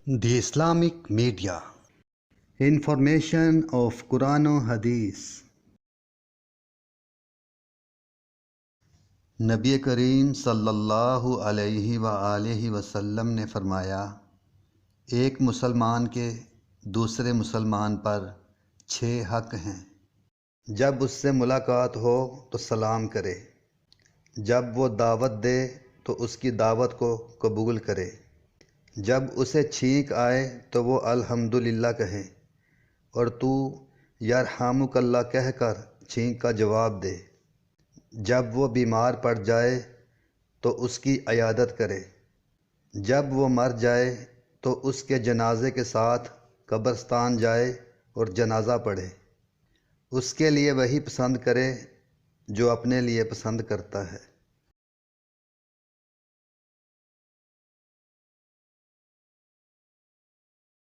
The Islamic Media. Information of Quran و حدیث. نبی کریم صلی اللہ علیہ وآلہ وسلم نے فرمایا، ایک مسلمان کے دوسرے مسلمان پر 6 حق ہیں۔ جب اس سے ملاقات ہو تو سلام کرے، جب وہ دعوت دے تو اس کی دعوت کو قبول کرے، جب اسے چھینک آئے تو وہ الحمدللہ کہے، اور تو یرحمک اللہ کہہ کر چھینک کا جواب دے۔ جب وہ بیمار پڑ جائے تو اس کی عیادت کرے، جب وہ مر جائے تو اس کے جنازے کے ساتھ قبرستان جائے اور جنازہ پڑھے، اس کے لیے وہی پسند کرے جو اپنے لیے پسند کرتا ہے۔